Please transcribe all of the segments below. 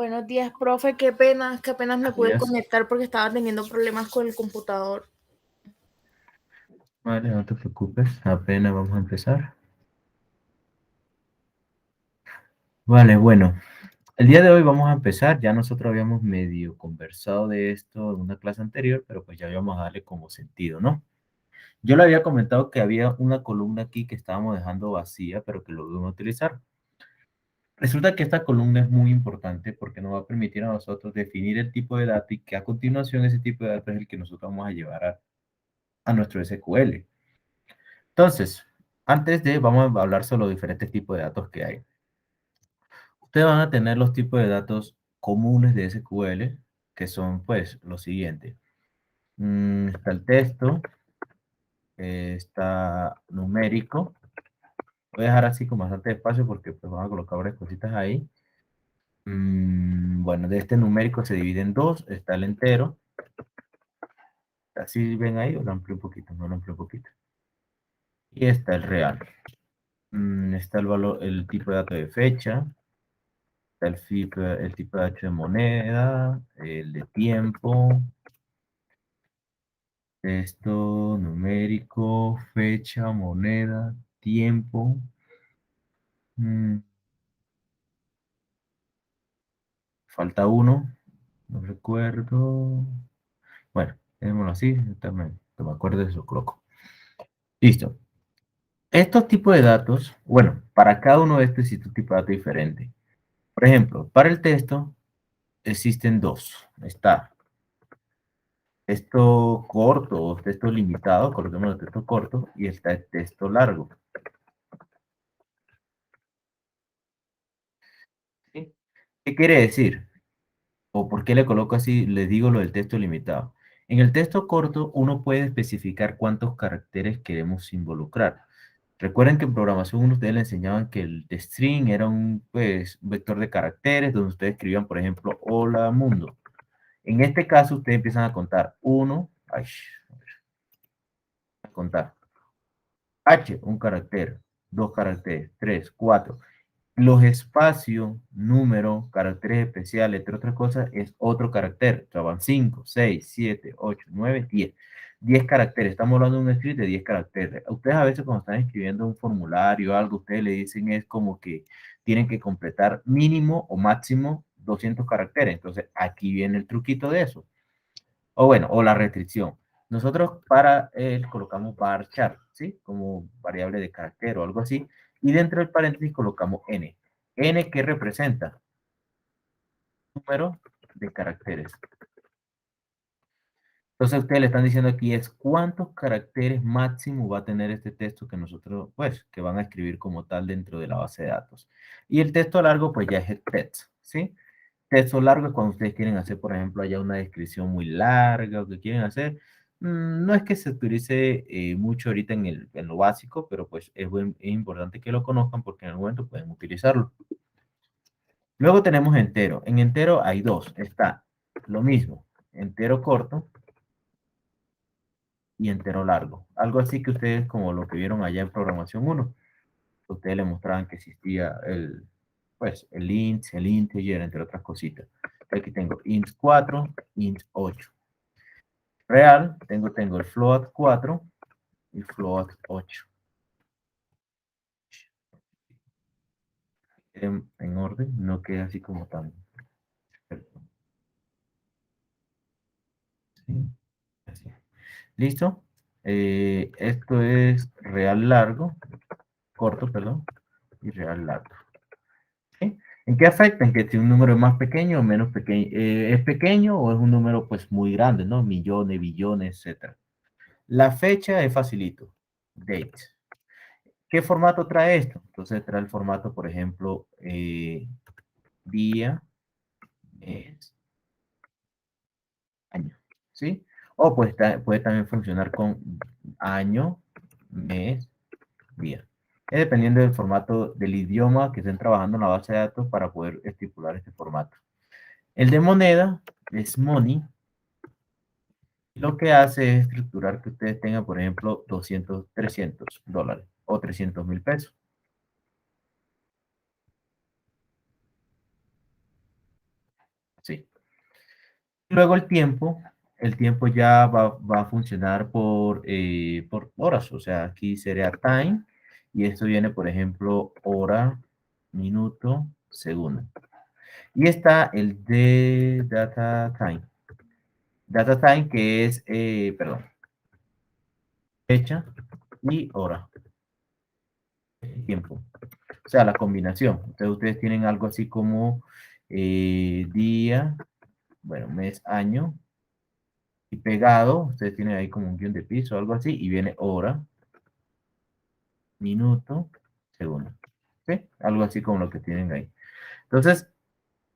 Buenos días, profe. Qué pena, que apenas me pude Días. conectar porque estaba teniendo problemas con el computador. Vale, no te preocupes, apenas vamos a empezar. Vale, bueno, el día de hoy vamos a empezar. Ya nosotros habíamos medio conversado de esto en una clase anterior, pero pues ya íbamos a darle como sentido, ¿no? Yo le había comentado que había una columna aquí que estábamos dejando vacía, pero que lo debemos utilizar. Resulta que esta columna es muy importante porque nos va a permitir a nosotros definir el tipo de dato y que a continuación ese tipo de datos es el que nosotros vamos a llevar a nuestro SQL. Entonces, vamos a hablar sobre los diferentes tipos de datos que hay. Ustedes van a tener los tipos de datos comunes de SQL, que son pues los siguientes. Está el texto, está numérico. Voy a dejar así con bastante espacio porque pues van a colocar varias cositas ahí. Bueno, de este numérico se divide en dos. Está el entero. Así ven ahí, o lo amplio un poquito, no lo amplio un poquito. Y está el real. Está el valor, el tipo de dato de fecha, el tipo de dato de moneda, el de tiempo, texto, numérico, fecha, moneda, tiempo. Mm, falta uno, no recuerdo. Bueno, démoslo así, también, no me acuerdo de eso, coloco. Listo. Estos tipos de datos, bueno, para cada uno de estos existe un tipo de dato diferente. Por ejemplo, para el texto existen dos. Está texto corto o texto limitado, coloquemos el texto corto, y está el texto largo. ¿Sí? ¿Qué quiere decir? ¿O por qué le coloco así? Les digo lo del texto limitado. En el texto corto, uno puede especificar cuántos caracteres queremos involucrar. Recuerden que en programación uno ustedes le enseñaban que el string era un, pues, un vector de caracteres donde ustedes escribían, por ejemplo, hola mundo. En este caso, ustedes empiezan a contar uno, a contar H, un carácter, dos caracteres, tres, cuatro. Los espacios, números, caracteres especiales, entre otras cosas, es otro carácter. O sea, van 5, 6, 7, 8, 9, 10. 10 caracteres. Estamos hablando de un script de 10 caracteres. Ustedes a veces cuando están escribiendo un formulario o algo, ustedes le dicen es como que tienen que completar mínimo o máximo 200 caracteres. Entonces, aquí viene el truquito de eso. O bueno, o la restricción. Nosotros para él colocamos varchar, ¿sí? Como variable de carácter o algo así. Y dentro del paréntesis colocamos n. N, ¿qué representa? Número de caracteres. Entonces ustedes le están diciendo aquí es cuántos caracteres máximo va a tener este texto que nosotros, pues, que van a escribir como tal dentro de la base de datos. Y el texto largo, pues ya es el text, ¿sí? Texto largo es cuando ustedes quieren hacer, por ejemplo, allá una descripción muy larga o que quieren hacer. No es que se utilice mucho ahorita en lo básico, pero pues es importante que lo conozcan porque en el momento pueden utilizarlo. Luego tenemos entero. En entero hay dos. Está lo mismo, entero corto y entero largo. Algo así que ustedes como lo que vieron allá en programación uno. Ustedes le mostraban que existía pues, el int, el integer, entre otras cositas. Aquí tengo int 4, int 8. Real, tengo el float 4 y float 8. En orden, no queda así como tan. ¿Sí? Así. ¿Listo? Esto es real largo, corto, perdón, y real largo. ¿Sí? ¿En qué afecta? En que si un número es más pequeño o menos pequeño, es pequeño o es un número pues muy grande, ¿no? Millones, billones, etc. La fecha es facilito, date. ¿Qué formato trae esto? Entonces trae el formato, por ejemplo, día, mes, año, ¿sí? O pues, puede también funcionar con año, mes, día. Es dependiendo del formato del idioma que estén trabajando en la base de datos para poder estipular este formato. El de moneda es money. Lo que hace es estructurar que ustedes tengan, por ejemplo, 200, 300 dólares o 300,000 pesos. Sí. Luego el tiempo ya va a funcionar por horas, o sea, aquí sería time, y esto viene, por ejemplo, hora, minuto, segundo. Y está el de data time. Data time que es, perdón, fecha y hora, tiempo. O sea, la combinación. Entonces ustedes tienen algo así como día, bueno, mes, año, y pegado, ustedes tienen ahí como un guión de piso o algo así, y viene hora, minuto, segundo. ¿Sí? Algo así como lo que tienen ahí. Entonces,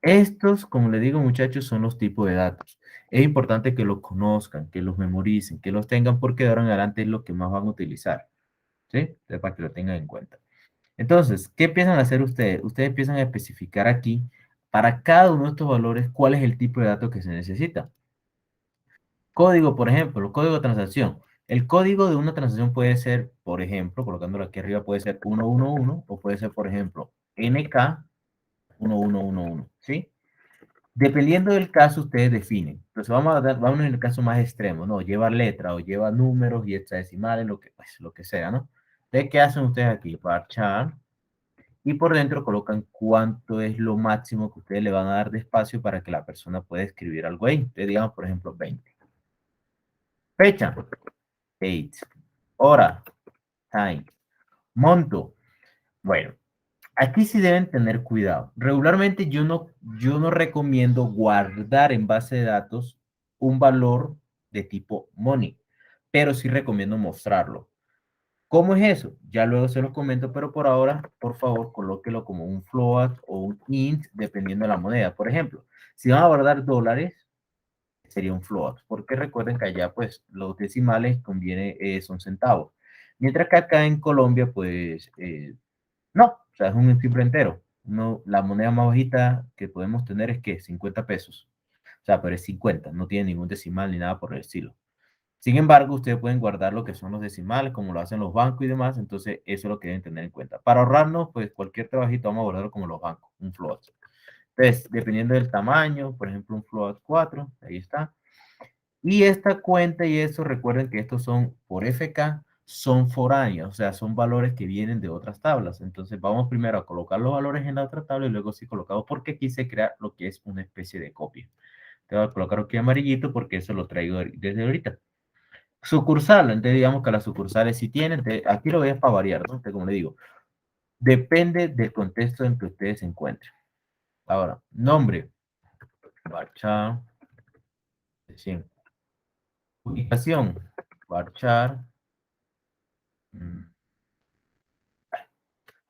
estos, como les digo, muchachos, son los tipos de datos. Es importante que los conozcan, que los memoricen, que los tengan, porque de ahora en adelante es lo que más van a utilizar. ¿Sí? Entonces, para que lo tengan en cuenta. Entonces, ¿qué empiezan a hacer ustedes? Ustedes empiezan a especificar aquí, para cada uno de estos valores, cuál es el tipo de dato que se necesita. Código, por ejemplo, código de transacción. El código de una transacción puede ser, por ejemplo, colocándolo aquí arriba, puede ser 111 o puede ser, por ejemplo, NK 1111, ¿sí? Dependiendo del caso, ustedes definen. Entonces, vamos en el caso más extremo, ¿no? Lleva letra o lleva números y hexadecimales, lo que sea, ¿no? Entonces, ¿qué hacen ustedes aquí? Varchar, y por dentro colocan cuánto es lo máximo que ustedes le van a dar de espacio para que la persona pueda escribir algo ahí. Entonces, digamos, por ejemplo, 20. Fecha, date. Hora, time. Monto. Bueno, aquí sí deben tener cuidado. Regularmente yo no recomiendo guardar en base de datos un valor de tipo money, pero sí recomiendo mostrarlo. ¿Cómo es eso? Ya luego se los comento, pero por ahora, por favor, colóquelo como un float o un int, dependiendo de la moneda. Por ejemplo, si van a guardar dólares, sería un float, porque recuerden que allá, pues, los decimales conviene, son centavos. Mientras que acá en Colombia, pues, no, o sea, es un simple entero. No, la moneda más bajita que podemos tener es que 50 pesos. O sea, pero es 50, no tiene ningún decimal ni nada por el estilo. Sin embargo, ustedes pueden guardar lo que son los decimales, como lo hacen los bancos y demás, entonces eso es lo que deben tener en cuenta. Para ahorrarnos, pues cualquier trabajito vamos a guardarlo como los bancos, un float. Entonces, dependiendo del tamaño, por ejemplo, un float 4, ahí está. Y esta cuenta y eso, recuerden que estos son por FK, son foráneos, o sea, son valores que vienen de otras tablas. Entonces, vamos primero a colocar los valores en la otra tabla y luego sí colocamos porque quise crear lo que es una especie de copia. Te voy a colocar aquí amarillito porque eso lo traigo desde ahorita. Sucursal, entonces digamos que las sucursales sí tienen, aquí lo voy para variar, ¿no? Entonces, como le digo, depende del contexto en que ustedes se encuentren. Ahora, nombre, varchar, sí. Ubicación, varchar,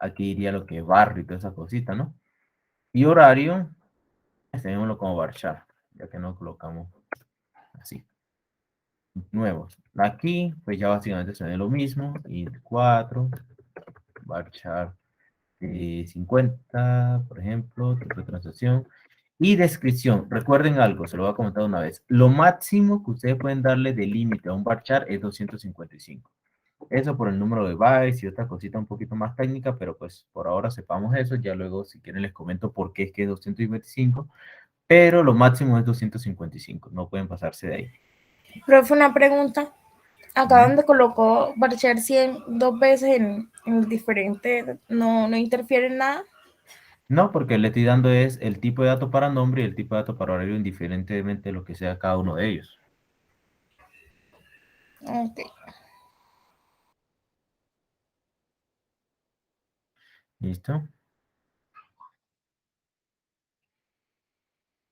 aquí iría lo que es barrio y toda esa cosita, ¿no? Y horario, tengámoslo como varchar, ya que no colocamos así. Nuevos. Aquí, pues ya básicamente se ve lo mismo, y 4, varchar 50, por ejemplo, tipo de transacción. Y descripción. Recuerden algo, se lo voy a comentar una vez. Lo máximo que ustedes pueden darle de límite a un varchar es 255. Eso por el número de bytes y otra cosita un poquito más técnica, pero pues por ahora sepamos eso. Ya luego, si quieren, les comento por qué es que es 255, pero lo máximo es 255. No pueden pasarse de ahí. Profe, una pregunta. Acá Ujú. donde colocó Barcher 100 dos veces en diferente, no interfiere en nada. No, porque le estoy dando es el tipo de dato para nombre y el tipo de dato para horario, indiferentemente de lo que sea cada uno de ellos. Ok. ¿Listo?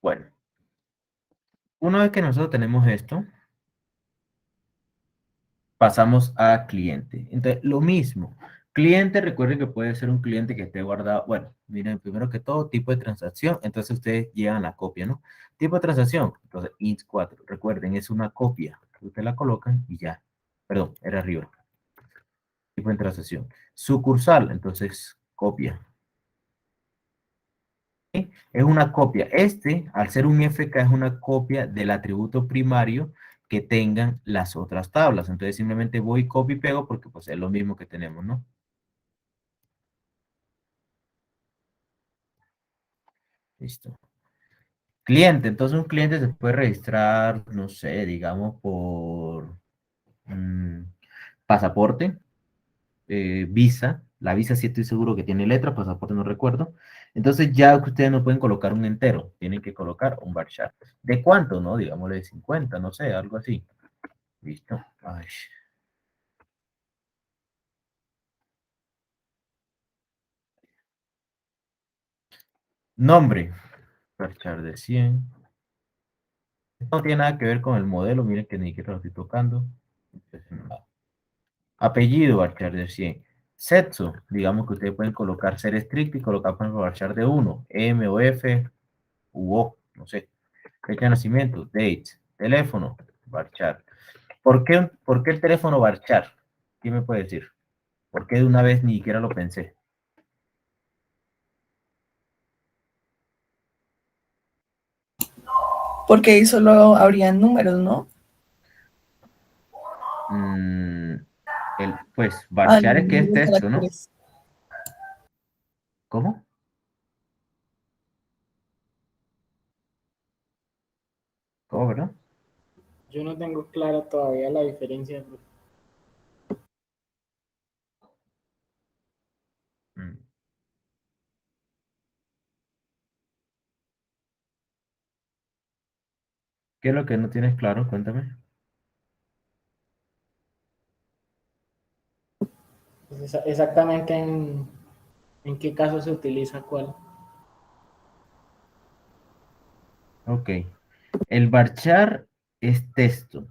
Bueno, una vez que nosotros tenemos esto, pasamos a cliente. Entonces, lo mismo. Cliente, recuerden que puede ser un cliente que esté guardado. Bueno, miren, primero que todo, tipo de transacción. Entonces, ustedes llevan la copia, ¿no? Tipo de transacción. Entonces, int4. Recuerden, es una copia. Ustedes la colocan y ya. Perdón, era arriba. Tipo de transacción. Sucursal, entonces, copia. ¿Sí? Es una copia. Este, al ser un FK, es una copia del atributo primario que tengan las otras tablas. Entonces simplemente voy, copio y pego porque pues es lo mismo que tenemos, ¿no? Listo. Cliente, entonces un cliente se puede registrar, no sé, digamos, por mm, pasaporte, visa. La visa sí estoy seguro que tiene letra, pasaporte no recuerdo. Entonces ya ustedes no pueden colocar un entero, tienen que colocar un bar chart. ¿De cuánto, no? Digámosle de 50, no sé, algo así. Listo. Ay. Nombre, bar chart de 100. No tiene nada que ver con el modelo, miren que ni siquiera lo estoy tocando. Apellido, varchar de 100. Sexo, digamos que ustedes pueden colocar ser estricto y colocar, por ejemplo, varchar de 1, M o F u O, no sé. Fecha de nacimiento, date. Teléfono, varchar. ¿Por qué el teléfono varchar? ¿Quién me puede decir? ¿Por qué de una vez ni siquiera lo pensé? Porque ahí solo habrían números, ¿no? Mm, pues, Ah, varchar es que es los texto, ¿no? caracteres. ¿Cómo? ¿Cómo, verdad? Yo no tengo clara todavía la diferencia. Mm. ¿Qué es lo que no tienes claro? Cuéntame. Pues exactamente en qué caso se utiliza cuál. Ok. El varchar es texto.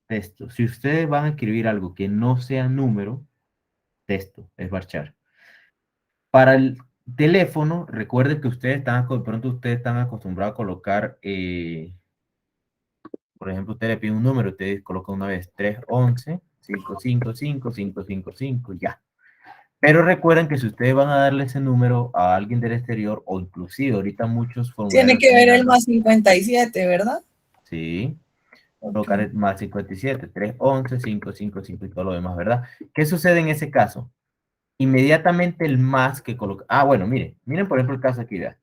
Texto. Si ustedes van a escribir algo que no sea número, texto es varchar. Para el teléfono, recuerden que de pronto ustedes están acostumbrados a colocar, por ejemplo, usted le pide un número, ustedes colocan una vez 311 555 555 ya. Pero recuerden que si ustedes van a darle ese número a alguien del exterior, o inclusive ahorita muchos Tiene formularios que ver tienen el algo, más 57, ¿verdad? sí, Ok. colocar el más 57, 311 555 y todo lo demás, ¿verdad? ¿Qué sucede en ese caso? Inmediatamente el más que coloca, bueno, miren por ejemplo el caso aquí, vean.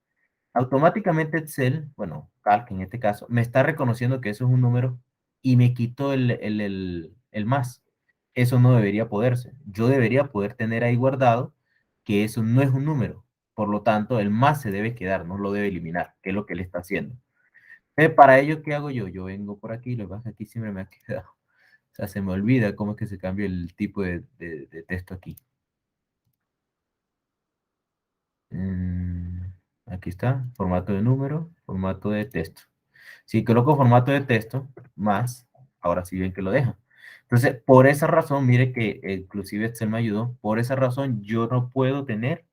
Automáticamente Excel, bueno, Calc en este caso, me está reconociendo que eso es un número y me quitó el más. Eso no debería poderse. Yo debería poder tener ahí guardado que eso no es un número. Por lo tanto, el más se debe quedar, no lo debe eliminar, que es lo que él está haciendo. Para ello, ¿qué hago yo? Yo vengo por aquí, lo que pasa es que aquí siempre me ha quedado. O sea, se me olvida cómo es que se cambia el tipo de texto aquí. Mm, aquí está, formato de número, formato de texto. Si coloco formato de texto, más, ahora sí ven que lo deja. Entonces, por esa razón, mire que inclusive Excel me ayudó, por esa razón yo no puedo tener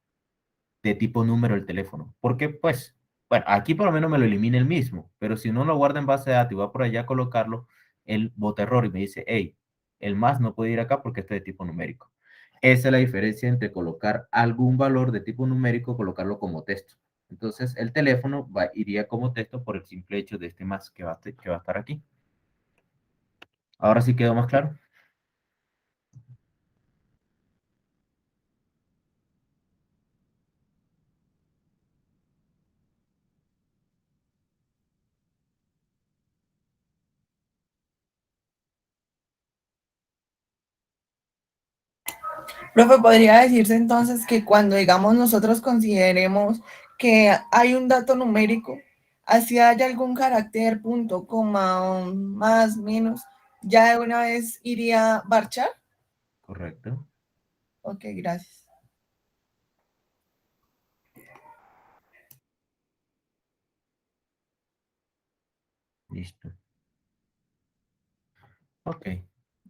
de tipo número el teléfono. Porque, pues, bueno, aquí por lo menos me lo elimina el mismo, pero si uno lo guarda en base de datos y va por allá a colocarlo, él bota error y me dice, hey, el más no puede ir acá porque este es de tipo numérico. Esa es la diferencia entre colocar algún valor de tipo numérico, colocarlo como texto. Entonces, el teléfono iría como texto por el simple hecho de este más que va a estar aquí. Ahora sí quedó más claro. Profe, podría decirse entonces que cuando, digamos, nosotros consideremos que hay un dato numérico, así haya algún carácter, punto, coma, más, menos, ya de una vez iría varchar. Correcto. Ok, gracias. Listo. Ok.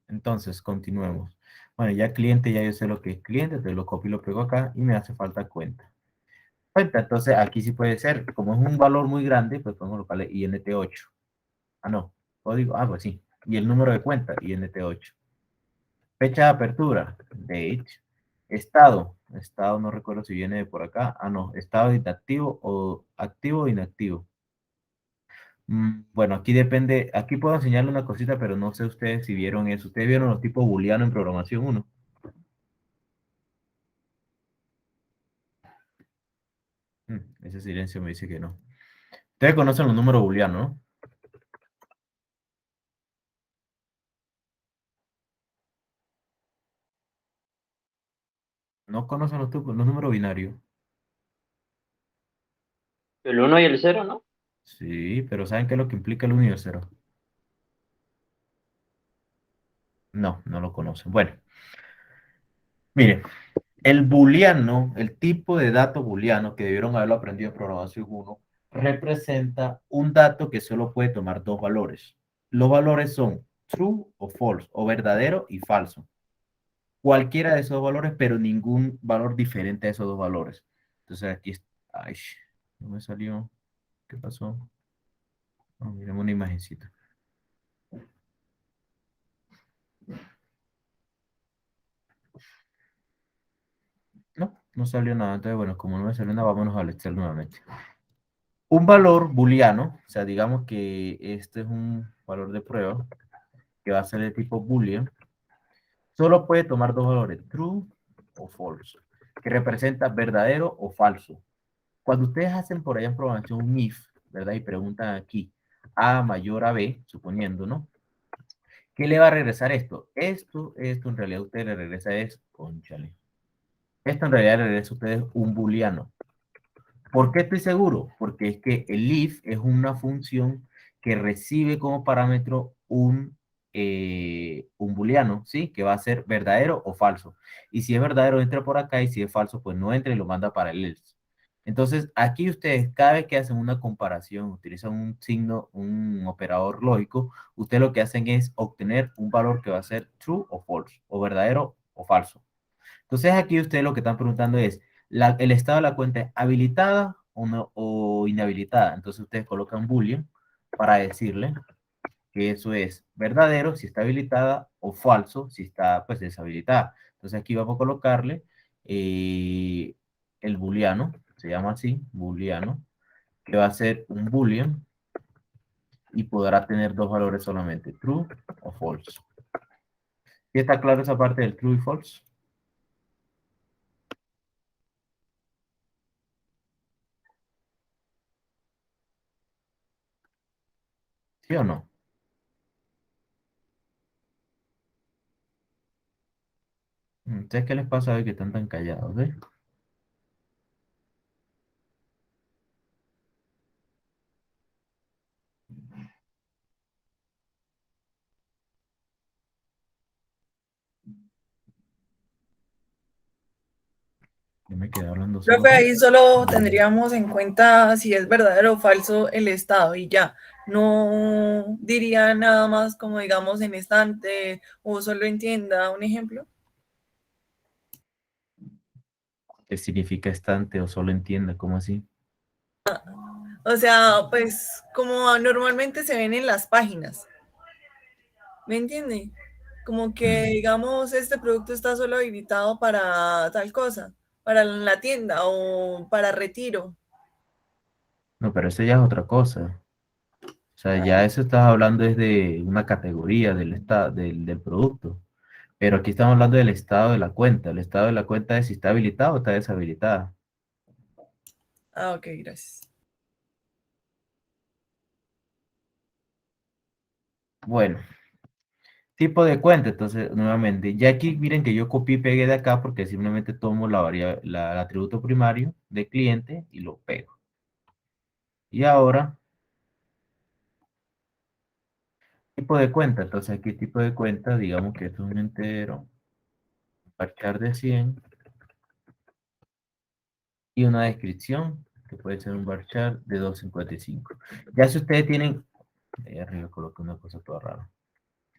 Entonces, continuemos. Bueno, ya cliente, ya yo sé lo que es cliente, entonces lo copio y lo pego acá y me hace falta cuenta. Cuenta, entonces aquí sí puede ser, como es un valor muy grande, pues podemos colocarle INT8. Ah, no, código, pues sí. Y el número de cuenta, INT8. Fecha de apertura, date. Estado no recuerdo si viene de por acá. No, estado inactivo o activo o inactivo. Bueno, aquí depende, aquí puedo enseñarle una cosita, pero no sé ustedes si vieron eso. Ustedes vieron los tipos booleanos en programación 1. Ese silencio me dice que no. Ustedes conocen los números booleanos, ¿no? No conocen los números binarios. El 1 y el 0, ¿no? Sí, pero ¿saben qué es lo que implica el 1 y el 0? No, no lo conocen. Bueno, miren, el booleano, el tipo de dato booleano, que debieron haberlo aprendido en programación 1, representa un dato que solo puede tomar dos valores. Los valores son true o false, o verdadero y falso. Cualquiera de esos dos valores, pero ningún valor diferente a esos dos valores. Entonces aquí está. Ay, no me salió. ¿Qué pasó? Oh, miremos una imagencita. No, no salió nada. Entonces, bueno, como no me salió nada, vámonos al Excel nuevamente. Un valor booleano, o sea, digamos que este es un valor de prueba que va a ser de tipo boolean, solo puede tomar dos valores, true o false, que representa verdadero o falso. Cuando ustedes hacen por allá en programación un if, ¿verdad? Y preguntan aquí A mayor a B, suponiendo, ¿no? ¿Qué le va a regresar esto? Esto en realidad a usted le regresa es, cónchale. Esto en realidad le regresa a ustedes un booleano. ¿Por qué estoy seguro? Porque es que el if es una función que recibe como parámetro un booleano, ¿sí? Que va a ser verdadero o falso. Y si es verdadero, entra por acá, y si es falso, pues no entra y lo manda para el else. Entonces, aquí ustedes, cada vez que hacen una comparación, utilizan un signo, un operador lógico, ustedes lo que hacen es obtener un valor que va a ser true o false, o verdadero o falso. Entonces aquí ustedes lo que están preguntando es, ¿el estado de la cuenta es habilitada o, no, o inhabilitada? Entonces ustedes colocan boolean para decirle que eso es verdadero si está habilitada o falso si está pues deshabilitada. Entonces aquí vamos a colocarle el booleano, se llama así, booleano, que va a ser un boolean y podrá tener dos valores solamente, true o false. ¿Sí está claro esa parte del true y false? ¿Sí o no? ¿Ustedes qué les pasa hoy que están tan callados, eh? Yo me quedé hablando solo. Profe, ahí solo tendríamos en cuenta si es verdadero o falso el estado y ya. No diría nada más como digamos en estante o solo entienda un ejemplo. ¿Qué significa estante o solo entienda? ¿Cómo así? O sea, pues como normalmente se ven en las páginas. ¿Me entiende? Como que, digamos, este producto está solo habilitado para tal cosa, para la tienda o para retiro. No, pero eso ya es otra cosa. O sea, ya eso estás hablando es de una categoría del, del producto. Pero aquí estamos hablando del estado de la cuenta. El estado de la cuenta es si está habilitada o está deshabilitada. Ah, ok, gracias. Bueno, tipo de cuenta. Entonces, nuevamente, ya aquí miren que yo copié y pegué de acá porque simplemente tomo el atributo primario de cliente y lo pego. Y ahora, tipo de cuenta. Entonces, aquí tipo de cuenta, digamos que esto es un entero. Varchar de 100 y una descripción que puede ser un varchar de 255. Ya si ustedes tienen, ahí arriba coloqué una cosa toda rara.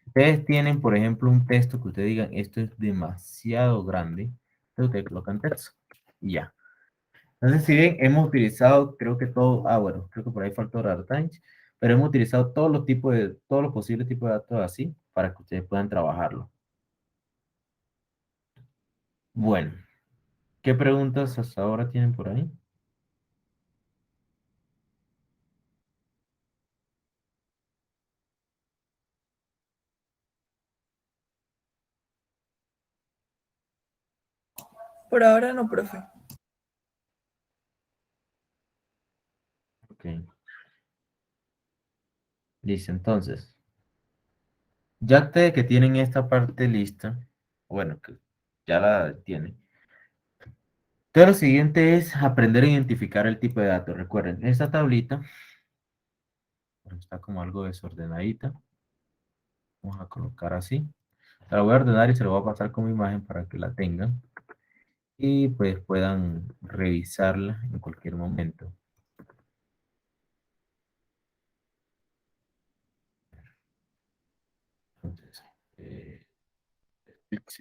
Ustedes tienen, por ejemplo, un texto que ustedes digan, esto es demasiado grande, entonces ustedes colocan texto y ya. Entonces, si bien hemos utilizado, creo que todo, bueno, creo que por ahí faltó Times, pero hemos utilizado todos los tipos de, todos los posibles tipos de datos así para que ustedes puedan trabajarlo. Bueno, ¿qué preguntas hasta ahora tienen por ahí? Por ahora no, profe. Ok. Listo, entonces, ya que tienen esta parte lista, bueno, que ya la tienen. Entonces, lo siguiente es aprender a identificar el tipo de datos. Recuerden, esta tablita está como algo desordenadita. Vamos a colocar así. Se la voy a ordenar y se lo voy a pasar como imagen para que la tengan y pues puedan revisarla en cualquier momento. Entonces,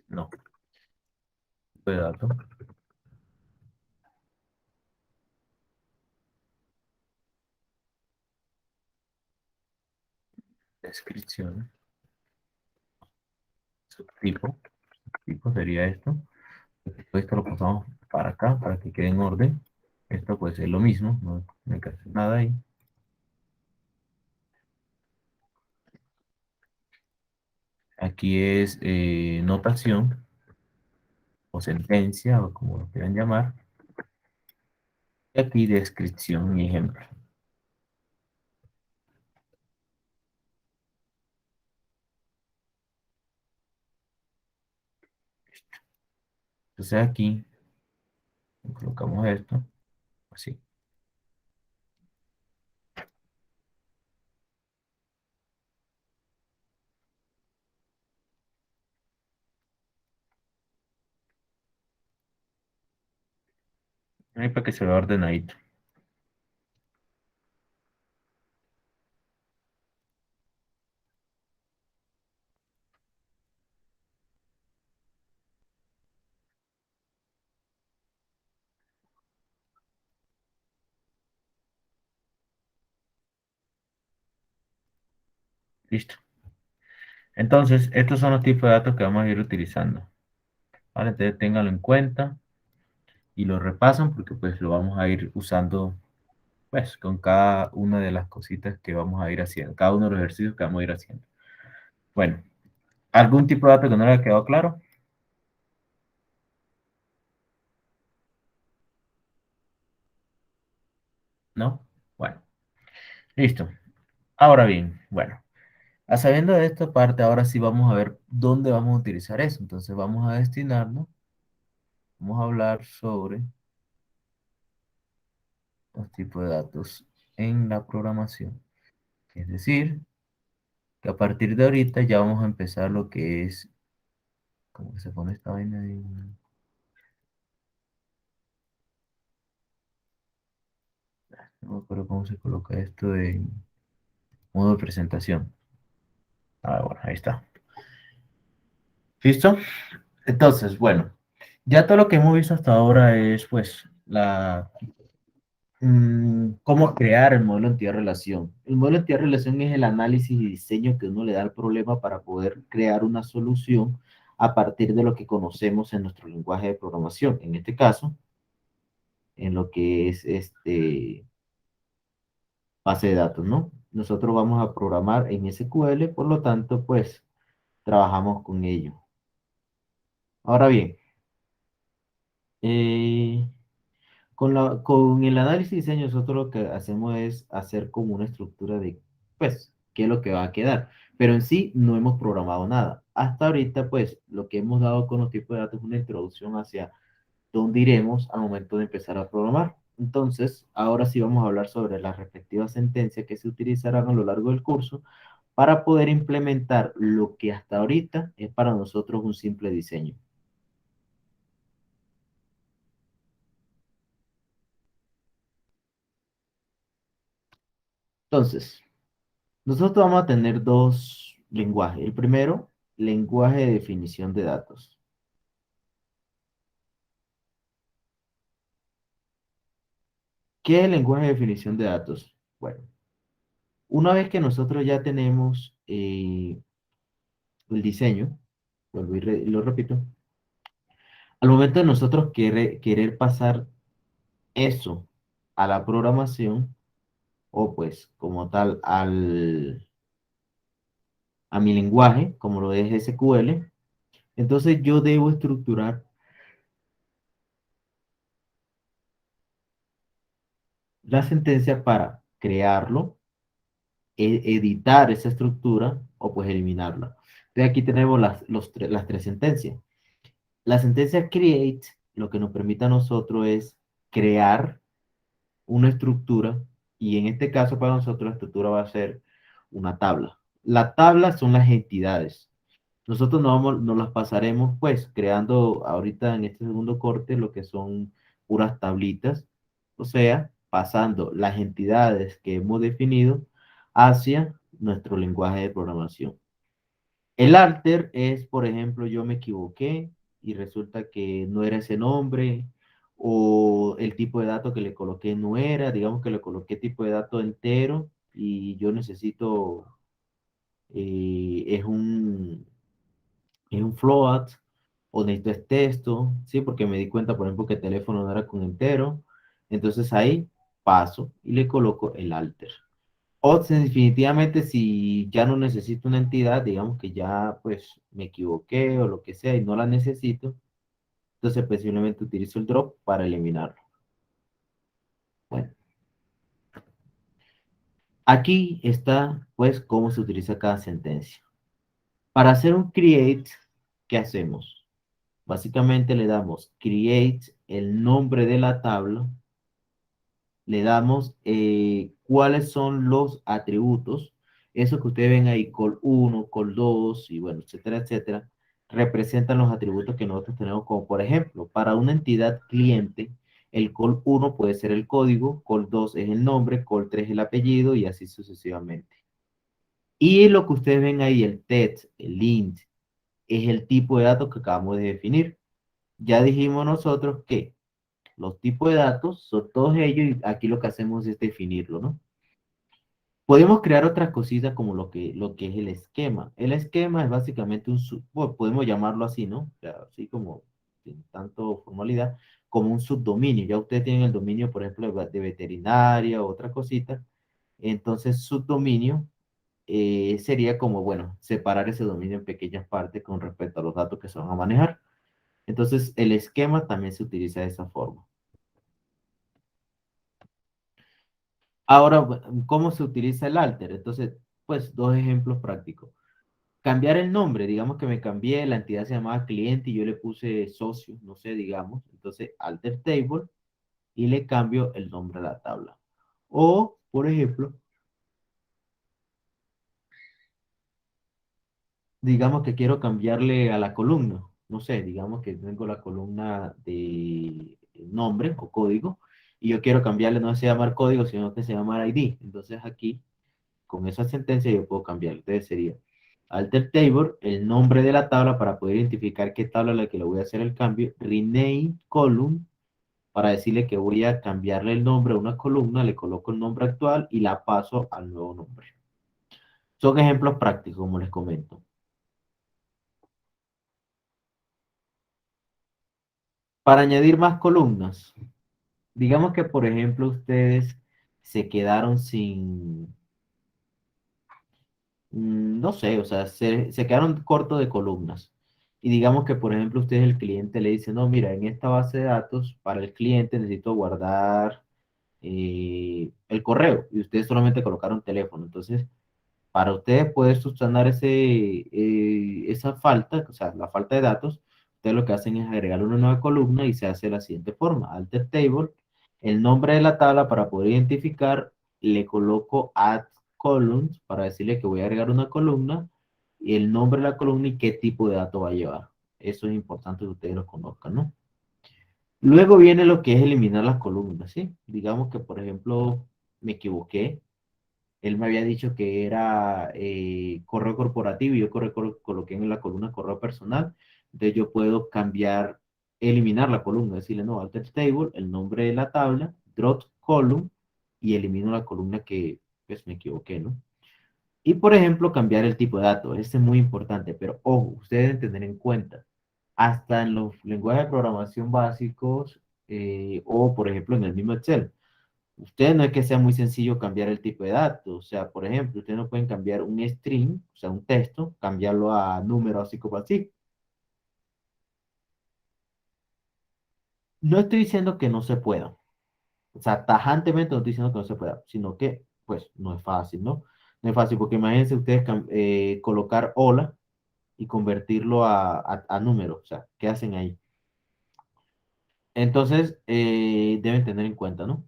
no, tipo de datos, descripción, subtipo, tipo sería esto. Después esto lo pasamos para acá para que quede en orden. Esto pues es lo mismo, no hay que hacer nada ahí. Aquí es notación o sentencia o como lo quieran llamar. Y aquí descripción y ejemplo. Entonces aquí colocamos esto, así. Ahí para que se vea ordenadito. Listo. Entonces, estos son los tipos de datos que vamos a ir utilizando. ¿Vale? Entonces, ténganlo en cuenta y lo repasan porque pues lo vamos a ir usando pues con cada una de las cositas que vamos a ir haciendo, cada uno de los ejercicios que vamos a ir haciendo. Bueno, ¿algún tipo de dato que no le haya quedado claro? ¿No? Bueno, listo. Ahora bien, bueno, a sabiendo de esta parte, ahora sí vamos a ver dónde vamos a utilizar eso. Entonces vamos a destinarlo, vamos a hablar sobre los tipos de datos en la programación. Es decir, que a partir de ahorita ya vamos a empezar lo que es, ¿cómo que se pone esta vaina ahí? No me acuerdo cómo se coloca esto de modo de presentación. Ah, bueno, ahí está. ¿Listo? Entonces, bueno, ya todo lo que hemos visto hasta ahora es, pues, cómo crear el modelo de entidad-relación. El modelo de entidad-relación es el análisis y diseño que uno le da al problema para poder crear una solución a partir de lo que conocemos en nuestro lenguaje de programación. En este caso, en lo que es base de datos, ¿no? Nosotros vamos a programar en SQL, por lo tanto, pues, trabajamos con ello. Ahora bien, eh, con el análisis y diseño, nosotros lo que hacemos es hacer como una estructura de, pues, qué es lo que va a quedar. Pero en sí no hemos programado nada. Hasta ahorita, pues, lo que hemos dado con los tipos de datos es una introducción hacia dónde iremos al momento de empezar a programar. Entonces, ahora sí vamos a hablar sobre las respectivas sentencias que se utilizarán a lo largo del curso para poder implementar lo que hasta ahorita es para nosotros un simple diseño. Entonces, nosotros vamos a tener dos lenguajes. El primero, lenguaje de definición de datos. ¿Qué es el lenguaje de definición de datos? Bueno, una vez que nosotros ya tenemos el diseño, vuelvo y lo repito, al momento de nosotros querer pasar eso a la programación, o pues como tal a mi lenguaje, como lo es SQL, entonces yo debo estructurar la sentencia para crearlo, editar esa estructura o pues eliminarla. Entonces aquí tenemos las tres sentencias. La sentencia create lo que nos permite a nosotros es crear una estructura y en este caso para nosotros la estructura va a ser una tabla. La tabla son las entidades. Nosotros nos las pasaremos pues creando ahorita en este segundo corte lo que son puras tablitas, o sea, pasando las entidades que hemos definido hacia nuestro lenguaje de programación. El alter es, por ejemplo, yo me equivoqué y resulta que no era ese nombre o el tipo de dato que le coloqué no era, digamos que le coloqué tipo de dato entero y yo necesito, es un float o necesito es texto, ¿sí? Porque me di cuenta, por ejemplo, que el teléfono no era con entero. Entonces ahí paso y le coloco el alter. O definitivamente si ya no necesito una entidad, digamos que ya pues me equivoqué o lo que sea y no la necesito, entonces pues simplemente utilizo el drop para eliminarlo. Bueno, aquí está pues cómo se utiliza cada sentencia. Para hacer un create, ¿qué hacemos? Básicamente le damos create el nombre de la tabla, le damos cuáles son los atributos, eso que ustedes ven ahí, col 1, col 2 y bueno, etcétera, etcétera, representan los atributos que nosotros tenemos como por ejemplo, para una entidad cliente, el col 1 puede ser el código, col 2 es el nombre, col 3 el apellido y así sucesivamente. Y lo que ustedes ven ahí, el text, el int, es el tipo de datos que acabamos de definir. Ya dijimos nosotros que los tipos de datos son todos ellos y aquí lo que hacemos es definirlo, ¿no? Podemos crear otras cositas como lo que es el esquema. El esquema es básicamente bueno, podemos llamarlo así, ¿no? O sea, así como, sin tanto formalidad, como un subdominio. Ya ustedes tienen el dominio, por ejemplo, de veterinaria o otra cosita. Entonces, subdominio sería como, bueno, separar ese dominio en pequeñas partes con respecto a los datos que se van a manejar. Entonces, el esquema también se utiliza de esa forma. Ahora, ¿cómo se utiliza el alter? Entonces, pues dos ejemplos prácticos. Cambiar el nombre, digamos que me cambié, la entidad se llamaba cliente y yo le puse socio, no sé, digamos. Entonces, alter table y le cambio el nombre a la tabla. O, por ejemplo, digamos que quiero cambiarle a la columna. No sé, digamos que tengo la columna de nombre o código y yo quiero cambiarle, no se llama código, sino que se llama ID. Entonces aquí con esa sentencia yo puedo cambiar. Entonces sería alter table, el nombre de la tabla para poder identificar qué tabla es la que le voy a hacer el cambio. Rename column para decirle que voy a cambiarle el nombre a una columna, le coloco el nombre actual y la paso al nuevo nombre. Son ejemplos prácticos, como les comento. Para añadir más columnas, digamos que por ejemplo ustedes se quedaron sin, no sé, o sea, se quedaron cortos de columnas. Y digamos que, por ejemplo, ustedes el cliente le dice, no, mira, en esta base de datos, para el cliente necesito guardar el correo. Y ustedes solamente colocaron teléfono. Entonces, para ustedes poder subsanar esa falta, o sea, la falta de datos, ustedes lo que hacen es agregar una nueva columna y se hace de la siguiente forma. Alter table, el nombre de la tabla para poder identificar, le coloco add columns para decirle que voy a agregar una columna y el nombre de la columna y qué tipo de dato va a llevar. Eso es importante que ustedes lo conozcan, ¿no? Luego viene lo que es eliminar las columnas, ¿sí? Digamos que, por ejemplo, me equivoqué, él me había dicho que era correo corporativo y yo coloqué en la columna correo personal. Entonces yo puedo cambiar, eliminar la columna, decirle no, alter table, el nombre de la tabla, drop column y elimino la columna que pues me equivoqué, ¿no? Y por ejemplo, cambiar el tipo de datos. Este es muy importante, pero ojo, ustedes deben tener en cuenta, hasta en los lenguajes de programación básicos o por ejemplo en el mismo Excel. Ustedes no es que sea muy sencillo cambiar el tipo de datos. O sea, por ejemplo, ustedes no pueden cambiar un string, o sea, un texto, cambiarlo a número así como así. No estoy diciendo que no se pueda. O sea, tajantemente no estoy diciendo que no se pueda, sino que, pues, no es fácil, ¿no? No es fácil, porque imagínense ustedes colocar hola y convertirlo a número. O sea, ¿qué hacen ahí? Entonces, deben tener en cuenta, ¿no?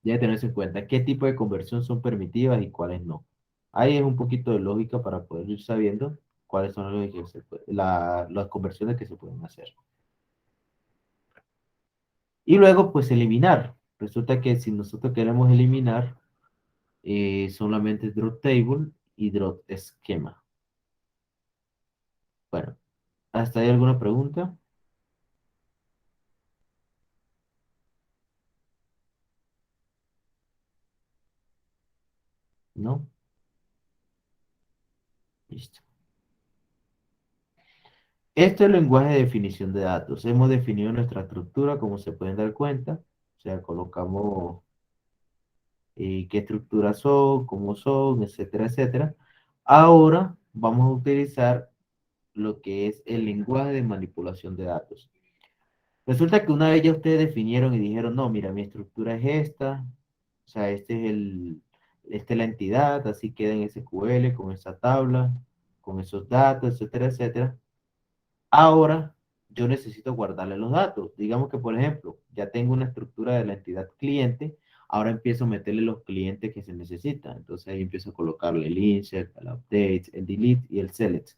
Debe tenerse en cuenta qué tipo de conversión son permitidas y cuáles no. Ahí es un poquito de lógica para poder ir sabiendo cuáles son las conversiones que se pueden hacer. Y luego, pues, eliminar. Resulta que si nosotros queremos eliminar solamente drop table y drop esquema. Bueno, ¿hasta ahí alguna pregunta? ¿No? Listo. Este es el lenguaje de definición de datos. Hemos definido nuestra estructura, como se pueden dar cuenta. O sea, colocamos qué estructuras son, cómo son, etcétera, etcétera. Ahora vamos a utilizar lo que es el lenguaje de manipulación de datos. Resulta que una vez ya ustedes definieron y dijeron, no, mira, mi estructura es esta, o sea, esta es la entidad, así queda en SQL con esa tabla, con esos datos, etcétera, etcétera. Ahora yo necesito guardarle los datos. Digamos que, por ejemplo, ya tengo una estructura de la entidad cliente, ahora empiezo a meterle los clientes que se necesitan. Entonces ahí empiezo a colocarle el insert, el update, el delete y el select.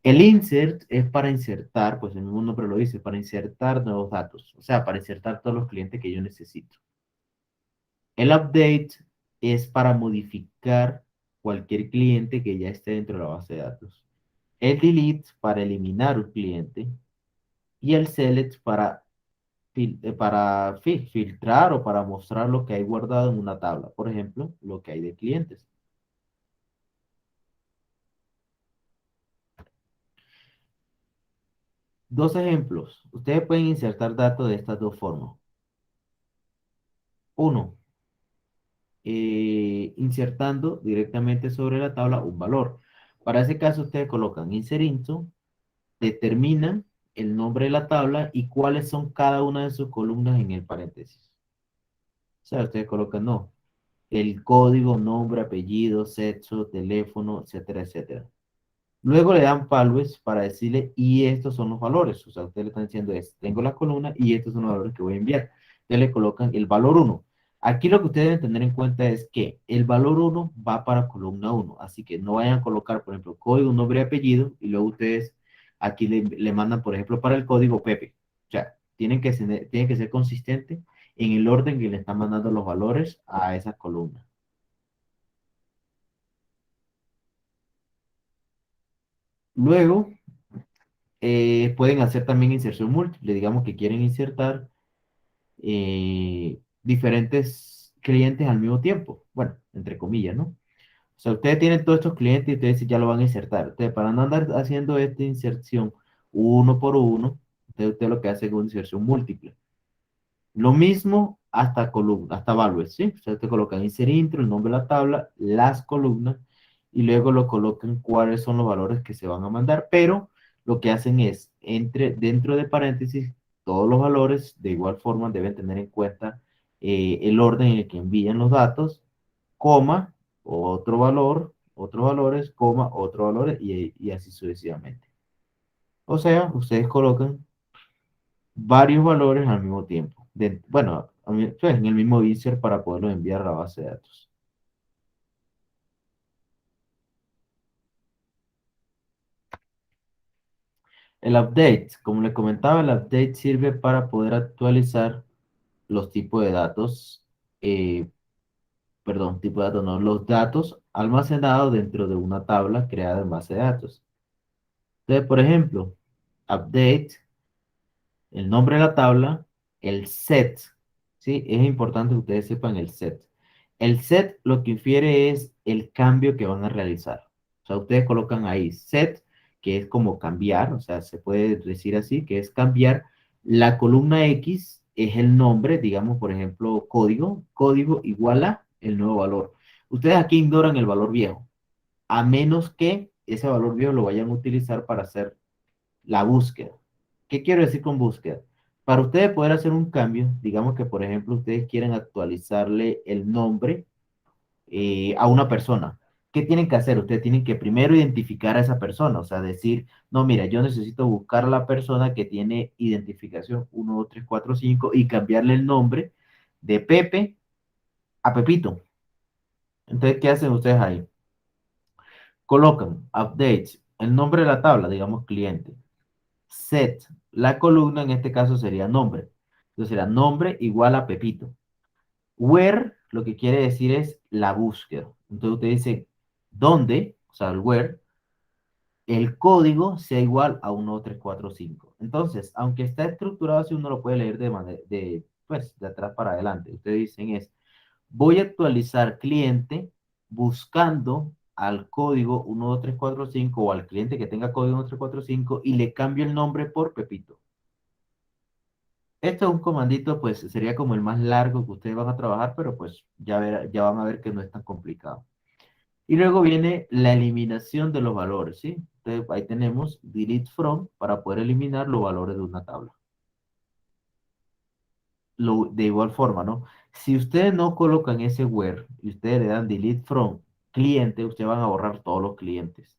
El insert es para insertar, pues el mismo nombre lo dice, para insertar nuevos datos, o sea, para insertar todos los clientes que yo necesito. El update es para modificar cualquier cliente que ya esté dentro de la base de datos. El delete para eliminar un cliente y el select para, filtrar o para mostrar lo que hay guardado en una tabla, por ejemplo, lo que hay de clientes. Dos ejemplos. Ustedes pueden insertar datos de estas dos formas. Uno, insertando directamente sobre la tabla un valor. Para ese caso, ustedes colocan insert into, determinan el nombre de la tabla y cuáles son cada una de sus columnas en el paréntesis. O sea, ustedes colocan, no, el código, nombre, apellido, sexo, teléfono, etcétera, etcétera. Luego le dan values para decirle, y estos son los valores. O sea, ustedes le están diciendo, tengo la columna y estos son los valores que voy a enviar. Ustedes le colocan el valor 1. Aquí lo que ustedes deben tener en cuenta es que el valor 1 va para columna 1. Así que no vayan a colocar, por ejemplo, código, nombre y apellido. Y luego ustedes aquí le mandan, por ejemplo, para el código Pepe. O sea, tienen que ser consistentes en el orden que le están mandando los valores a esa columna. Luego, pueden hacer también inserción múltiple. Digamos que quieren insertar diferentes clientes al mismo tiempo. Bueno, entre comillas, ¿no? O sea, ustedes tienen todos estos clientes y ustedes ya lo van a insertar. Ustedes, para no andar haciendo esta inserción uno por uno, usted lo que hace es una inserción múltiple. Lo mismo hasta columna, hasta values, ¿sí? Ustedes te colocan insert intro, el nombre de la tabla, las columnas, y luego lo colocan cuáles son los valores que se van a mandar, pero lo que hacen es, dentro de paréntesis, todos los valores de igual forma deben tener en cuenta el orden en el que envían los datos, coma, otro valor, otros valores, coma, otros valores, y así sucesivamente. O sea, ustedes colocan varios valores al mismo tiempo. Bueno, pues, en el mismo insert para poderlo enviar a la base de datos. El update, como les comentaba, el update sirve para poder actualizar los tipos de datos, perdón, tipo de datos, no, los datos almacenados dentro de una tabla creada en base de datos. Entonces, por ejemplo, update, el nombre de la tabla, el set, ¿sí? Es importante que ustedes sepan el set. El set lo que infiere es el cambio que van a realizar. O sea, ustedes colocan ahí set, que es como cambiar, o sea, se puede decir así, que es cambiar. La columna X es el nombre, digamos, por ejemplo, código, código igual a el nuevo valor. Ustedes aquí ignoran el valor viejo, a menos que ese valor viejo lo vayan a utilizar para hacer la búsqueda. ¿Qué quiero decir con búsqueda? Para ustedes poder hacer un cambio, digamos que por ejemplo ustedes quieren actualizarle el nombre a una persona. ¿Qué tienen que hacer? Ustedes tienen que primero identificar a esa persona, o sea, decir, no, mira, yo necesito buscar a la persona que tiene identificación 1, 2, 3, 4, 5 y cambiarle el nombre de Pepe a Pepito. Entonces, ¿qué hacen ustedes ahí? Colocan updates, el nombre de la tabla, digamos cliente. Set, la columna en este caso sería nombre. Entonces será nombre igual a Pepito. Where, lo que quiere decir es la búsqueda. Entonces usted dice, ¿dónde? O sea, el where, el código sea igual a 1, 2, 3, 4, 5. Entonces, aunque está estructurado así, uno lo puede leer de manera, pues, de atrás para adelante. Ustedes dicen es, voy a actualizar cliente buscando al código 1, 2, 3, 4, 5 o al cliente que tenga código 1, 2, 3, 4, 5 y le cambio el nombre por Pepito. Esto es un comandito, pues sería como el más largo que ustedes van a trabajar, pero pues ya van a ver que no es tan complicado. Y luego viene la eliminación de los valores, ¿sí? Entonces ahí tenemos delete from para poder eliminar los valores de una tabla. De igual forma, ¿no? Si ustedes no colocan ese where y ustedes le dan delete from cliente, ustedes van a borrar todos los clientes.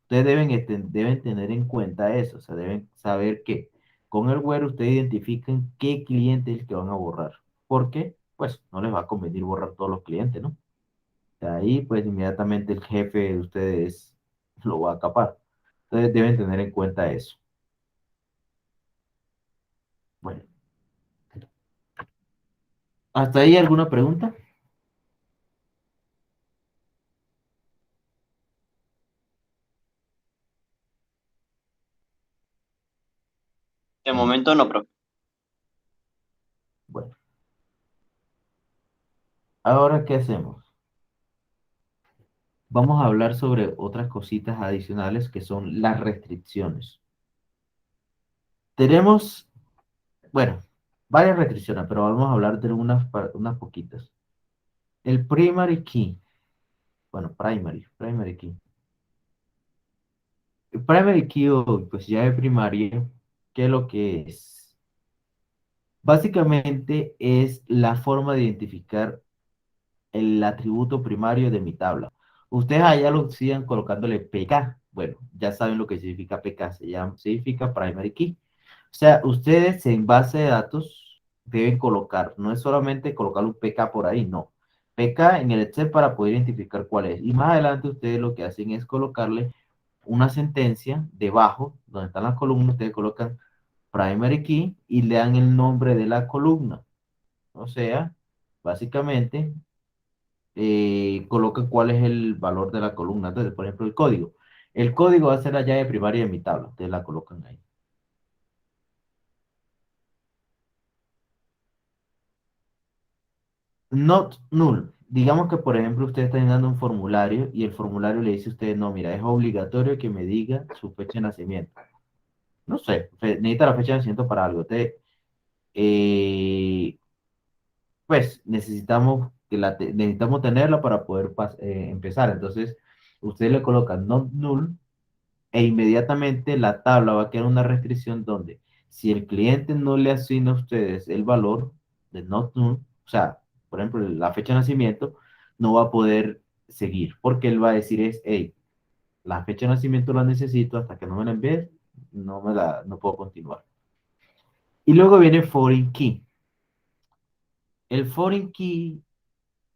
Ustedes deben tener en cuenta eso, o sea, deben saber que con el where ustedes identifican qué cliente es el que van a borrar. ¿Por qué? Pues no les va a convenir borrar todos los clientes, ¿no? De ahí, pues inmediatamente el jefe de ustedes lo va a capar. Entonces deben tener en cuenta eso. Bueno, ¿hasta ahí alguna pregunta? De Mm, momento no, profe. Bueno, ahora ¿qué hacemos? Vamos a hablar sobre otras cositas adicionales que son las restricciones. Tenemos, bueno, varias restricciones, pero vamos a hablar de unas poquitas. El primary key, bueno, primary key. El primary key o pues ya de primaria, ¿qué es lo que es? Básicamente es la forma de identificar el atributo primario de mi tabla. Ustedes allá lo sigan colocándole PK. Bueno, ya saben lo que significa PK, significa primary key. O sea, ustedes en base de datos deben colocar, no es solamente colocar un PK por ahí, no. PK en el Excel para poder identificar cuál es. Y más adelante ustedes lo que hacen es colocarle una sentencia debajo, donde están las columnas, ustedes colocan primary key y le dan el nombre de la columna. O sea, básicamente colocan cuál es el valor de la columna. Entonces, por ejemplo, el código. El código va a ser la llave primaria de mi tabla. Ustedes la colocan ahí. Not null. Digamos que, por ejemplo, usted está llenando un formulario y el formulario le dice a usted, no, mira, es obligatorio que me diga su fecha de nacimiento. No sé, necesita la fecha de nacimiento para algo. Eh, pues necesitamos tenerla para poder empezar. Entonces, usted le coloca not null e inmediatamente la tabla va a quedar una restricción donde si el cliente no le asigna a ustedes el valor de not null, o sea, por ejemplo, la fecha de nacimiento, no va a poder seguir, porque él va a decir es, hey, la fecha de nacimiento la necesito, hasta que no me la envíes, no puedo continuar. Y luego viene foreign key. El foreign key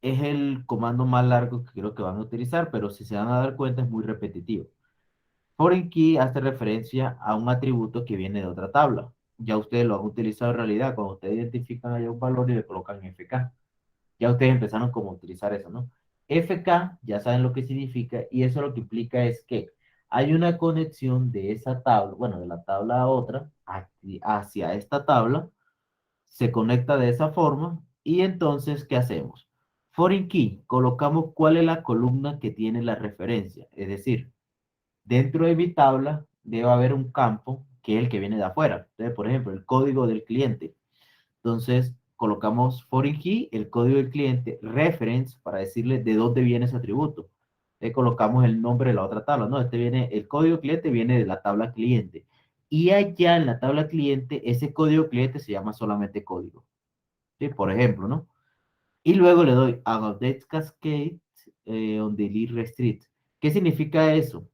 es el comando más largo que creo que van a utilizar, pero si se van a dar cuenta es muy repetitivo. Foreign key hace referencia a un atributo que viene de otra tabla. Ya ustedes lo han utilizado en realidad cuando ustedes identifican allá un valor y le colocan FK. Ya ustedes empezaron como a utilizar eso, ¿no? FK, ya saben lo que significa y eso lo que implica es que hay una conexión de esa tabla, bueno, de la tabla a otra, hacia esta tabla, se conecta de esa forma y entonces, ¿qué hacemos? Foreign key, colocamos cuál es la columna que tiene la referencia, es decir, dentro de mi tabla debe haber un campo que es el que viene de afuera. Entonces, por ejemplo, el código del cliente. Entonces, colocamos foreign key, el código del cliente, reference, para decirle de dónde viene ese atributo. Le colocamos el nombre de la otra tabla, ¿no? El código cliente viene de la tabla cliente. Y allá en la tabla cliente, ese código cliente se llama solamente código. ¿Sí? Por ejemplo, ¿no? Y luego le doy a update cascade on delete restrict. ¿Qué significa eso?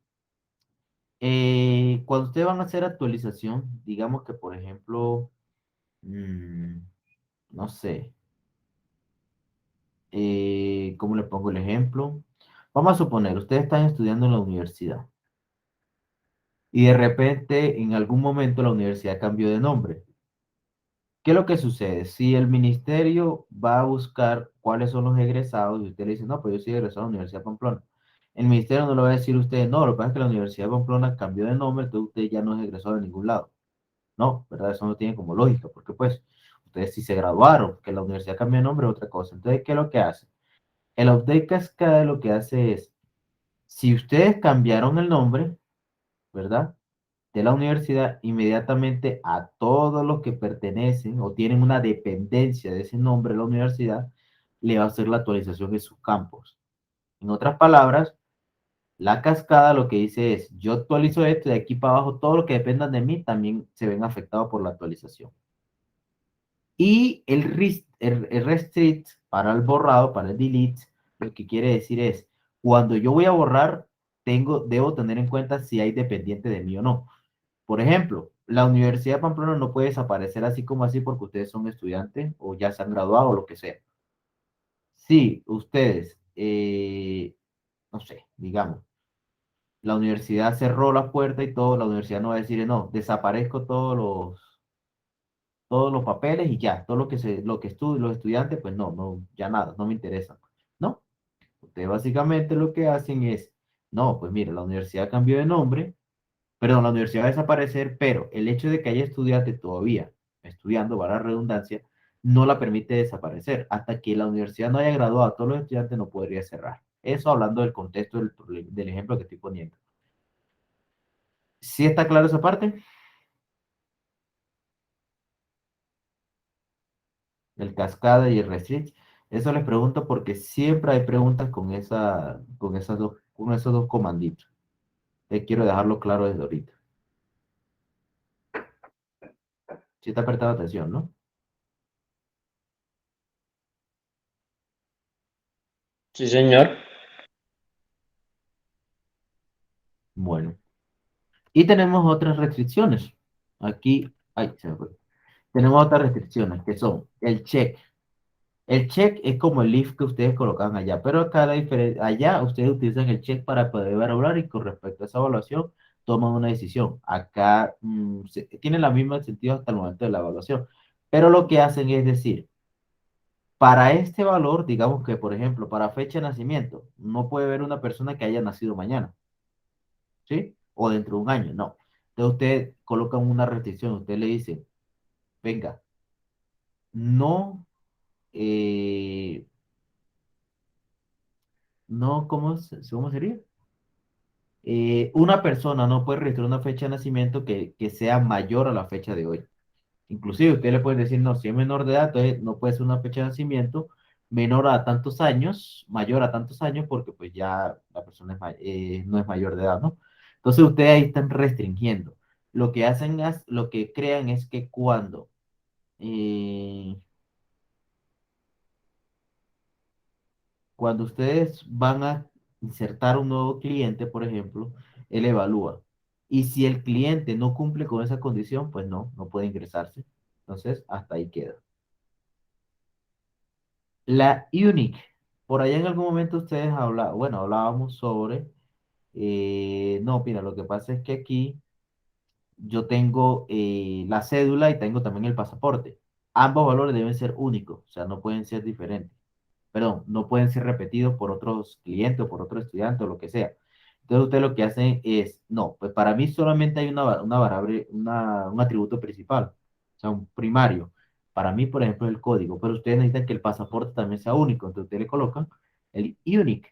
Cuando ustedes van a hacer actualización, digamos que, por ejemplo, no sé, ¿cómo le pongo el ejemplo? Vamos a suponer, ustedes están estudiando en la universidad y de repente en algún momento la universidad cambió de nombre. ¿Qué es lo que sucede? Si el ministerio va a buscar cuáles son los egresados y usted le dice, no, pues yo soy egresado de la Universidad de Pamplona. El ministerio no le va a decir a usted, no, lo que pasa es que la Universidad de Pamplona cambió de nombre, entonces usted ya no es egresado de ningún lado. No, ¿verdad? Eso no tiene como lógica, porque pues ustedes sí se graduaron, que la universidad cambió de nombre es otra cosa. Entonces, ¿qué es lo que hace? El update cascade lo que hace es, si ustedes cambiaron el nombre, ¿verdad? De la universidad, inmediatamente a todos los que pertenecen o tienen una dependencia de ese nombre de la universidad, le va a hacer la actualización de sus campos. En otras palabras, la cascada lo que dice es, yo actualizo esto y de aquí para abajo, todo lo que dependan de mí también se ven afectados por la actualización. Y el restrict para el borrado, para el delete, lo que quiere decir es, cuando yo voy a borrar, debo tener en cuenta si hay dependiente de mí o no. Por ejemplo, la Universidad de Pamplona no puede desaparecer así como así porque ustedes son estudiantes o ya se han graduado o lo que sea. Si ustedes, no sé, digamos, la universidad cerró la puerta y todo, la universidad no va a decir, no, desaparezco todos los papeles y ya, todo los estudiantes, pues no, no, ya nada, no me interesa. No, ustedes básicamente lo que hacen es, no, pues mire, la universidad cambió de nombre, perdón, la universidad va a desaparecer, pero el hecho de que haya estudiantes todavía estudiando, para la redundancia, no la permite desaparecer. Hasta que la universidad no haya graduado a todos los estudiantes, no podría cerrar. Eso hablando del contexto del ejemplo que estoy poniendo. ¿Sí está claro esa parte? El cascada y el restrict. Eso les pregunto porque siempre hay preguntas con esos dos comanditos. Quiero dejarlo claro desde ahorita. Si está prestando atención, ¿no? Sí, señor. Bueno. Y tenemos otras restricciones. Aquí, ay, se me fue. Tenemos otras restricciones que son el check. El check es como el if que ustedes colocan allá, pero acá allá ustedes utilizan el check para poder evaluar y con respecto a esa evaluación toman una decisión. Acá tiene la misma sentido hasta el momento de la evaluación, pero lo que hacen es decir, para este valor, digamos que por ejemplo, para fecha de nacimiento, no puede haber una persona que haya nacido mañana, ¿sí? O dentro de un año, no. Entonces ustedes colocan una restricción, usted le dice, venga, no, eh, no, ¿cómo sería? Una persona no puede registrar una fecha de nacimiento que sea mayor a la fecha de hoy. Inclusive usted le puede decir, no, si es menor de edad, entonces no puede ser una fecha de nacimiento menor a tantos años, mayor a tantos años, porque pues ya la persona no es mayor de edad, ¿no? Entonces ustedes ahí están restringiendo. Lo que crean es que eh, cuando ustedes van a insertar un nuevo cliente, por ejemplo, él evalúa. Y si el cliente no cumple con esa condición, pues no puede ingresarse. Entonces, hasta ahí queda. La unique. Por allá en algún momento ustedes hablábamos sobre, no, mira, lo que pasa es que aquí yo tengo la cédula y tengo también el pasaporte. Ambos valores deben ser únicos, o sea, no pueden ser diferentes. Perdón, no pueden ser repetidos por otros clientes o por otro estudiante o lo que sea. Entonces ustedes lo que hacen es, no, pues para mí solamente hay una variable, un atributo principal, o sea, un primario. Para mí, por ejemplo, es el código, pero ustedes necesitan que el pasaporte también sea único, entonces ustedes le colocan el unique.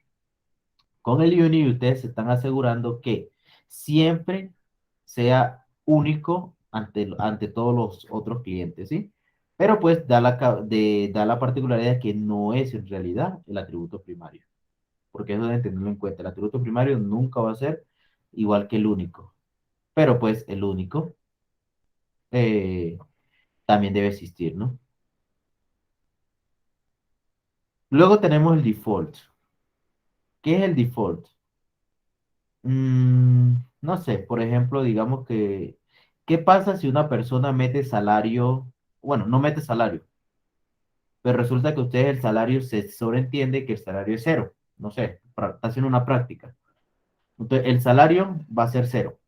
Con el unique ustedes se están asegurando que siempre sea único ante todos los otros clientes, ¿sí? Pero pues da la particularidad que no es en realidad el atributo primario, porque eso deben tenerlo en cuenta. El atributo primario nunca va a ser igual que el único, pero pues el único eh, también debe existir, ¿no? Luego tenemos el default. ¿Qué es el default? No sé, por ejemplo, digamos que, ¿qué pasa si una persona mete salario? Bueno, no mete salario, pero resulta que ustedes el salario se sobreentiende que el salario es cero. No sé, está haciendo una práctica. Entonces, el salario va a ser cero.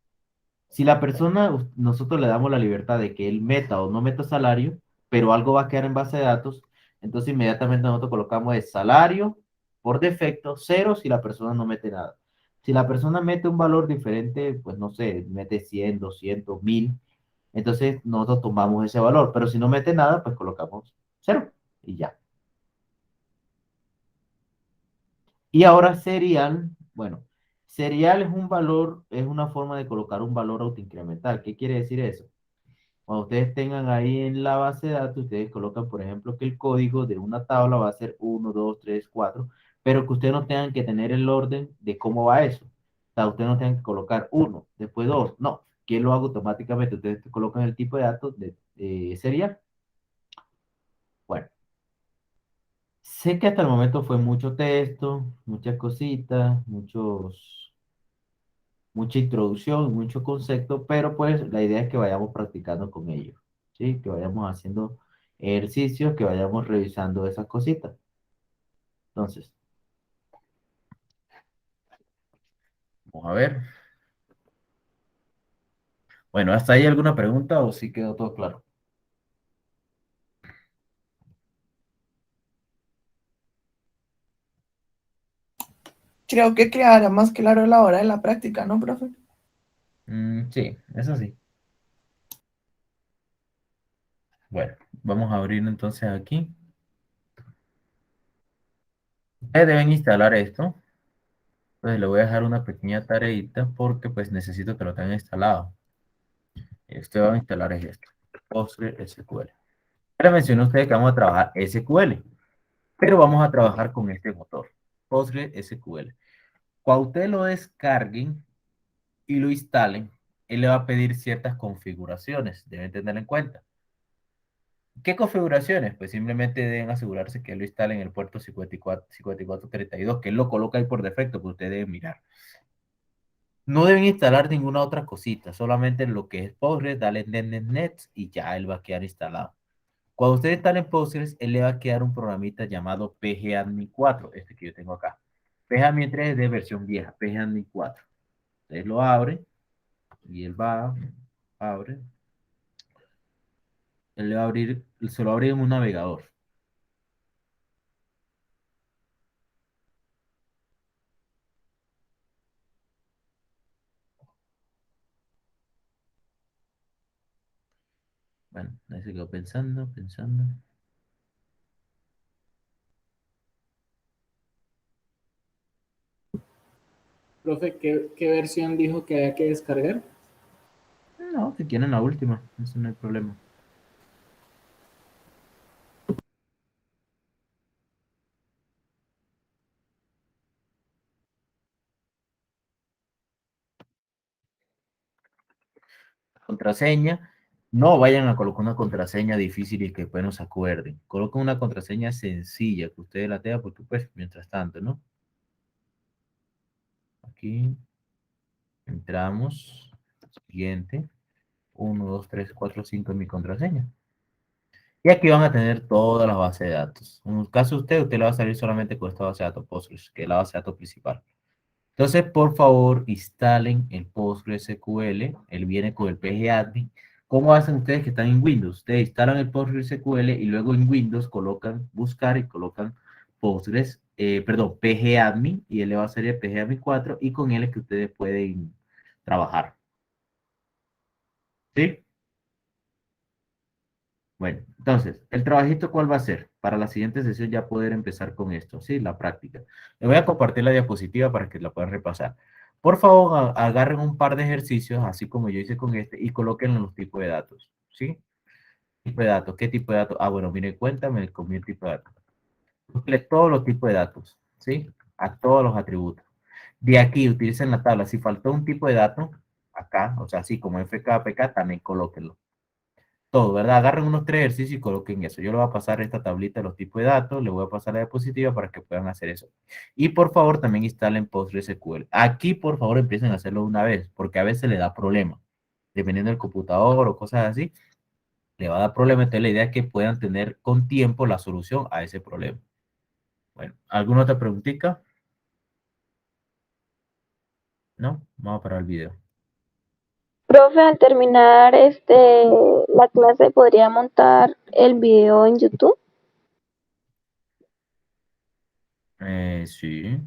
Si la persona, nosotros le damos la libertad de que él meta o no meta salario, pero algo va a quedar en base de datos, entonces inmediatamente nosotros colocamos el salario por defecto, cero si la persona no mete nada. Si la persona mete un valor diferente, pues no sé, mete 100, 200, 1000, entonces nosotros tomamos ese valor, pero si no mete nada, pues colocamos cero y ya. Y ahora serial, bueno, serial es un valor, es una forma de colocar un valor autoincremental. ¿Qué quiere decir eso? Cuando ustedes tengan ahí en la base de datos, ustedes colocan, por ejemplo, que el código de una tabla va a ser 1, 2, 3, 4, pero que ustedes no tengan que tener el orden de cómo va eso. O sea, ustedes no tengan que colocar 1, después 2, no. ¿Quién lo haga automáticamente? Ustedes colocan el tipo de datos de serial. Bueno, sé que hasta el momento fue mucho texto, muchas cositas, mucha introducción, mucho concepto, pero pues la idea es que vayamos practicando con ellos, ¿sí? Que vayamos haciendo ejercicios, que vayamos revisando esas cositas. Entonces, vamos a ver. Bueno, ¿hasta ahí alguna pregunta o sí quedó todo claro? Creo que quedará más claro a la hora de la práctica, ¿no, profe? Sí, eso sí. Bueno, vamos a abrir entonces aquí. Ustedes deben instalar esto. Entonces le voy a dejar una pequeña tareita porque pues necesito que lo tengan instalado. Y usted va a instalar es esto, PostgreSQL. Ya les mencioné a ustedes que vamos a trabajar SQL, pero vamos a trabajar con este motor, PostgreSQL. Cuando ustedes lo descarguen y lo instalen, él le va a pedir ciertas configuraciones, deben tener en cuenta. ¿Qué configuraciones? Pues simplemente deben asegurarse que lo instalen en el puerto 5432, que él lo coloca ahí por defecto, que ustedes deben mirar. No deben instalar ninguna otra cosita, solamente lo que es Postgres, dale netnet y ya él va a quedar instalado. Cuando usted instale Postgres, él le va a quedar un programita llamado pgadmin 4, este que yo tengo acá. pgadmin 3 es de versión vieja, pgadmin 4. Usted lo abre y abre, él le va a abrir, se lo abre en un navegador. Bueno, ahí se quedó pensando. Profe, ¿qué versión dijo que había que descargar? No, si quieren la última, eso no hay problema. Contraseña, no vayan a colocar una contraseña difícil y que después no se acuerden. Coloquen una contraseña sencilla que ustedes la tengan porque pues mientras tanto, ¿no? Aquí entramos, siguiente, 1, 2, 3, 4, 5 es mi contraseña. Y aquí van a tener todas las bases de datos. En el caso de usted le va a salir solamente con esta base de datos Postgres, que es la base de datos principal. Entonces, por favor, instalen el PostgreSQL. Él viene con el pgadmin. ¿Cómo hacen ustedes que están en Windows? Ustedes instalan el PostgreSQL y luego en Windows colocan buscar y colocan pgadmin y él le va a salir el pgadmin 4 y con él es que ustedes pueden trabajar. ¿Sí? Bueno, entonces, ¿el trabajito cuál va a ser? Para la siguiente sesión ya poder empezar con esto, ¿sí? La práctica. Le voy a compartir la diapositiva para que la puedan repasar. Por favor, agarren un par de ejercicios, así como yo hice con este, y colóquenlo en los tipos de datos, ¿sí? Tipo de datos, ¿qué tipo de datos? Ah, bueno, mire, cuéntame con mi tipo de datos. Cumple todos los tipos de datos, ¿sí? A todos los atributos. De aquí, utilicen la tabla. Si faltó un tipo de dato, acá, o sea, así como FK, PK, también colóquenlo. todo, ¿verdad? Agarren unos 3 ejercicios y coloquen eso. Yo le voy a pasar esta tablita de los tipos de datos, le voy a pasar la diapositiva para que puedan hacer eso. Y por favor también instalen PostgreSQL. Aquí por favor empiecen a hacerlo una vez, porque a veces le da problema. Dependiendo del computador o cosas así, le va a dar problema. Entonces la idea es que puedan tener con tiempo la solución a ese problema. Bueno, ¿alguna otra preguntita? ¿No? Vamos a parar el video. Profe, al terminar la clase, ¿podría montar el video en YouTube? Sí.